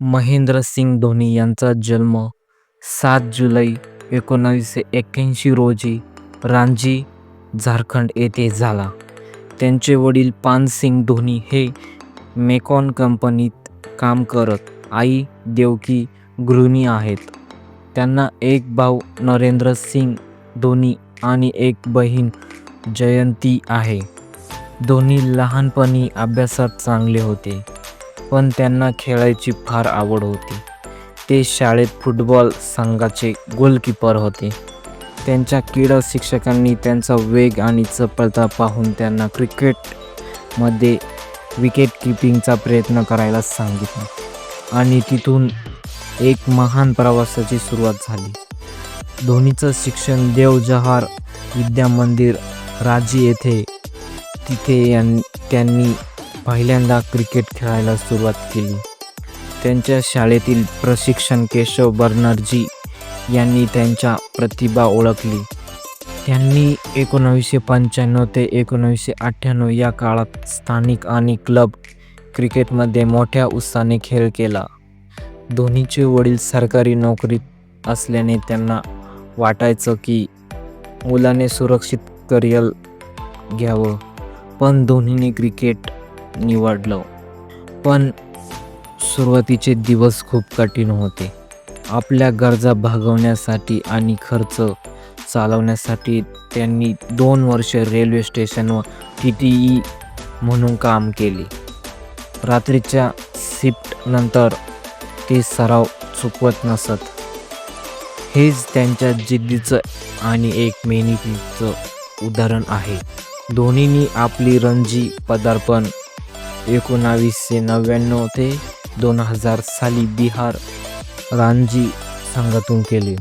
महेंद्रसिंग धोनी यांचा जन्म 7 जुलै 1981 रोजी रांची, झारखंड येथे झाला. त्यांचे वडील पानसिंग धोनी हे मेकॉन कंपनीत काम करत. आई देवकी गृहिणी आहेत. त्यांना एक भाऊ नरेंद्र सिंग धोनी आणि एक बहीण जयंती आहे. धोनी लहानपणी अभ्यासात चांगले होते, पण त्यांना खेळायची फार आवड होती. ते शाळेत फुटबॉल संघाचे गोलकीपर होते. त्यांच्या क्रीडा शिक्षकांनी त्यांचा वेग आणि चपळता पाहून त्यांना क्रिकेटमध्ये विकेटकीपिंगचा प्रयत्न करायला सांगितले आणि तिथून एक महान प्रवासाची सुरुवात झाली. धोनीचं शिक्षण देव जवाहर विद्या मंदिर, रांची येथे. तिथे त्यांनी पहिल्यांदा क्रिकेट खेळायला सुरुवात केली. त्यांच्या शाळेतील प्रशिक्षक केशव बर्नर्जी यांनी त्यांच्या प्रतिभा ओळखली. त्यांनी 1995 ते 1998 या काळात स्थानिक आणि क्लब क्रिकेटमध्ये मोठ्या उत्साहाने खेळ केला. धोनीचे वडील सरकारी नोकरीत असल्याने त्यांना वाटायचं की मुलाने सुरक्षित करिअर घ्यावं, पण धोनीने क्रिकेट निवडलं. पण सुरुवातीचे दिवस खूप कठीण होते. आपल्या गरजा भागवण्यासाठी आणि खर्च चालवण्यासाठी त्यांनी 2 वर्षे रेल्वे स्टेशनवर TTE म्हणून काम केले. रात्रीच्या शिफ्टनंतर ते सराव चुकवत नसत. हेच त्यांच्या जिद्दीचं आणि एक मेहनतीचं उदाहरण आहे. धोनीने आपली रणजी पदार्पण 1999 ते 2000 साली बिहार रांची संघातून केले.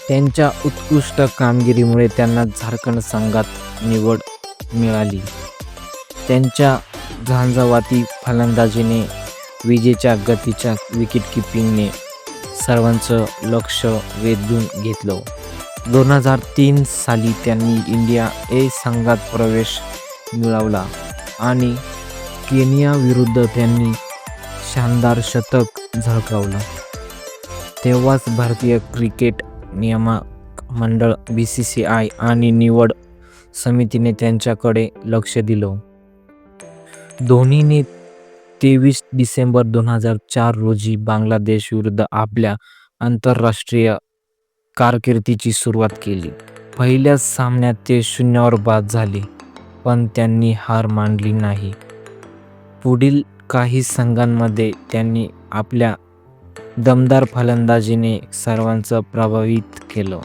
त्यांच्या उत्कृष्ट कामगिरीमुळे त्यांना झारखंड संघात निवड मिळाली. त्यांच्या झंझावाती फलंदाजीने, विजेच्या गतीच्या विकेटकीपिंगने सर्वांचं लक्ष वेधून घेतलं. 2003 साली त्यांनी इंडिया ए संघात प्रवेश मिळवला आणि केनियाविरुद्ध त्यांनी शानदार शतक झळकावलं. तेव्हाच भारतीय क्रिकेट नियामक मंडळ BCCI आणि निवड समितीने त्यांच्याकडे लक्ष दिलं. धोनीने 23 डिसेंबर 2004 रोजी बांगलादेश विरुद्ध आपल्या आंतरराष्ट्रीय कारकिर्दीची सुरुवात केली. पहिल्याच सामन्यात ते 0 बाद झाले, पण त्यांनी हार मानली नाही. पुढील काही संघांमध्ये त्यांनी आपल्या दमदार फलंदाजीने सर्वांचं प्रभावित केलं.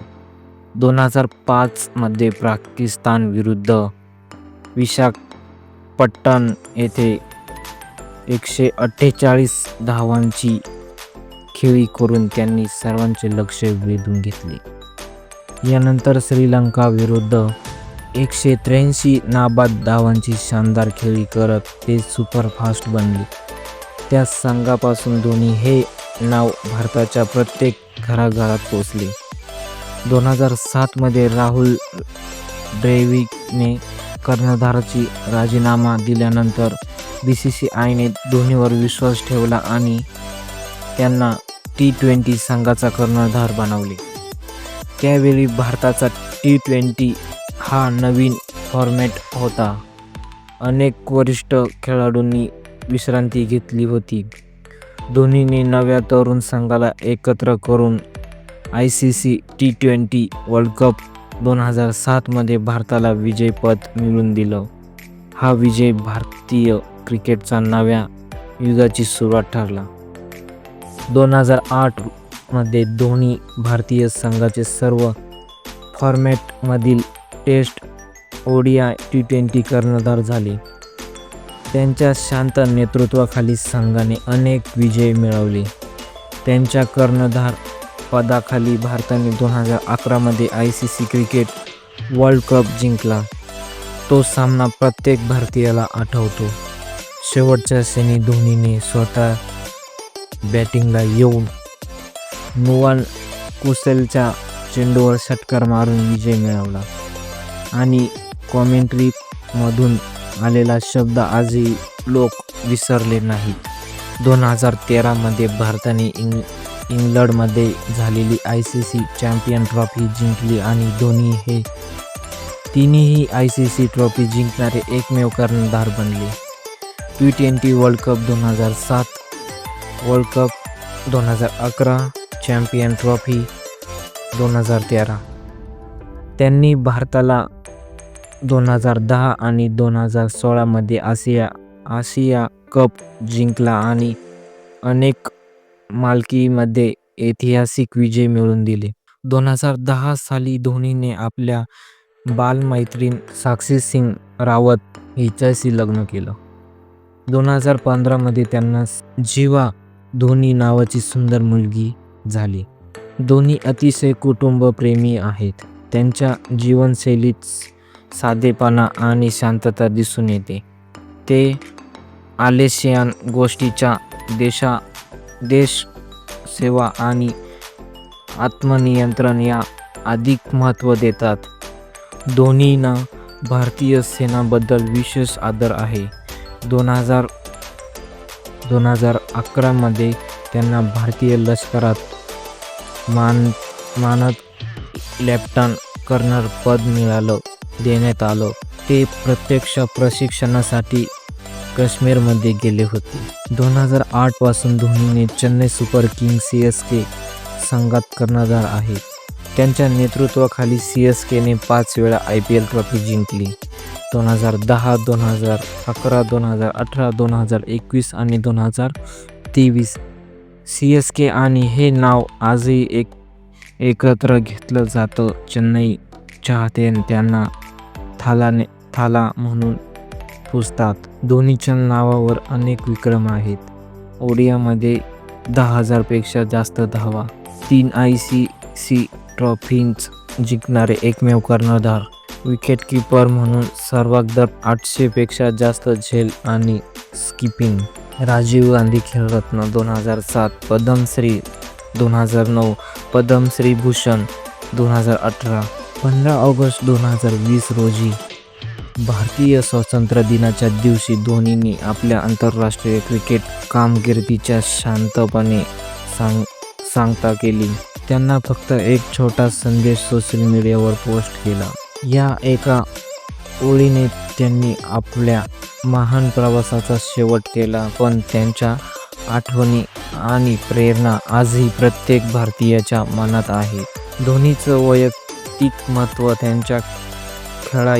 2005 मध्ये पाकिस्तान विरुद्ध विशाखापट्टणम येथे 148 धावांची खेळी करून त्यांनी सर्वांचे लक्ष वेधून घेतले. यानंतर श्रीलंका विरुद्ध 183 नाबाद धावांची शानदार खेळी करत ते सुपरफास्ट बनले. त्या संघापासून धोनी हे नाव भारताच्या प्रत्येक घराघरात पोचले. 2007 मध्ये राहुल द्रविडने कर्णधाराची राजीनामा दिल्यानंतर BCCIने धोनीवर विश्वास ठेवला आणि त्यांना T20 संघाचा कर्णधार बनवले. त्यावेळी भारताचा T20 हा नवीन फॉर्मॅट होता. अनेक वरिष्ठ खेळाडूंनी विश्रांती घेतली होती. धोनीने नव्या तरुण संघाला एकत्र करून ICC T20 वर्ल्ड कप 2007 मध्ये भारताला विजेतेपद मिळवून दिलं. हा विजय भारतीय क्रिकेटच्या नव्या युगाची सुरुवात ठरला. 2008 मध्ये धोनी भारतीय संघाचे सर्व फॉर्मॅटमधील टेस्ट, ODI, T20 कर्णधार झाले. त्यांच्या शांत नेतृत्वाखाली संघाने अनेक विजय मिळवले. त्यांच्या कर्णधार पदाखाली भारताने 2011 मध्ये ICC क्रिकेट वर्ल्ड कप जिंकला. तो सामना प्रत्येक भारतीयाला आठवतो. शेवटच्या क्षणी धोनीने स्वतः बॅटिंगला येऊन नुवान कुसलच्या चेंडूवर षटकार मारून विजय मिळवला आणि कॉमेंट्रीमधून आलेला शब्द आजही लोक विसरले नाहीत. 2013 मध्ये भारताने इंग्लंडमध्ये झालेली ICC चॅम्पियन ट्रॉफी जिंकली आणि धोनी हे तिन्ही ICC ट्रॉफी जिंकणारे एकमेव कर्णधार बनले. T20 world cup 2007, world cup 2011, champion trophy 2013. त्यांनी भारताला 2010 आणि 2016 मध्ये आशिया कप जिंकला आणि अनेक मालिकांमध्ये ऐतिहासिक विजय मिळवून दिले. 2010 साली धोनीने आपल्या बालमैत्रीण साक्षी सिंग रावत हिच्याशी लग्न केलं. 2015 मध्ये त्यांना जीवा धोनी नावाची सुंदर मुलगी झाली. धोनी अतिशय कुटुंबप्रेमी आहेत. त्यांच्या जीवनशैलीत साधेपणा आणि शांतता दिसून येते. ते आलेशियन गोष्टीच्या देश सेवा आणि आत्मनियंत्रण या अधिक महत्त्व देतात. धोनींना भारतीय सेनाबद्दल विशेष आदर आहे. 2011 मध्ये त्यांना भारतीय लष्करात मानद लेफ्टनंट कर्नल पद देण्यात आलं. ते प्रत्यक्ष प्रशिक्षणासाठी काश्मीरमध्ये गेले होते. 2008 पासून धोनीने चेन्नई सुपर किंग्स CSK संघात कर्णधार आहे. त्यांच्या नेतृत्वाखाली CSKने 5 वेळा IPL ट्रॉफी जिंकली. 2010, 2011, 2018, 2021 आणि 2023. CSK आणि हे नाव आजही एकत्र घेतलं जातं. चेन्नई चाहते त्यांना थाला म्हणून पुजतात. धोनीच्या नावावर अनेक विक्रम आहेत. ओडियामध्ये 10,000 पेक्षा जास्त धावा, 3 ICC ट्रॉफीज जिंकणारे एकमेव कर्णधार, विकेटकीपर म्हणून सर्वाधिक 800 पेक्षा जास्त झेल आणि स्किपिंग. राजीव गांधी खेलरत्न 2007, पद्मश्री 2009, पद्मश्री भूषण 2018. 15 ऑगस्ट 2020 रोजी भारतीय स्वातंत्र्य दिनाच्या दिवशी धोनीने आपल्या आंतरराष्ट्रीय क्रिकेट कामगिरीची शांतपणे सांगता केली. त्यांना फक्त एक छोटा संदेश सोशल मीडियावर पोस्ट केला. या एका ओळीने त्यांनी आपल्या महान प्रवासाचा शेवट केला, पण त्यांच्या आठवणी आणि प्रेरणा आजही प्रत्येक भारतीयाच्या मनात आहे. धोनीचं वैयक्तिक महत्त्व त्यांच्या खेळा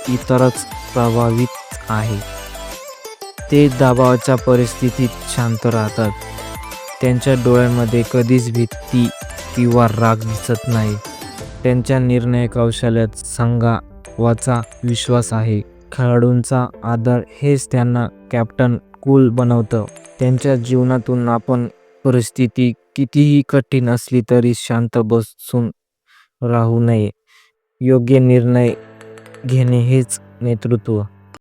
इतरच प्रभावित आहे. ते दबावाच्या परिस्थितीत शांत राहतात. त्यांच्या डोळ्यांमध्ये कधीच भीती किंवा राग दिसत नाही. त्यांच्या निर्णय कौशल्यात संघाचा विश्वास आहे. खेळाडूंचा आदर हेच त्यांना कॅप्टन कूल बनवतं. त्यांच्या जीवनातून आपण परिस्थिती कितीही कठीण असली तरी शांत बसून राहू नये. योग्य निर्णय घेणे हेच नेतृत्व.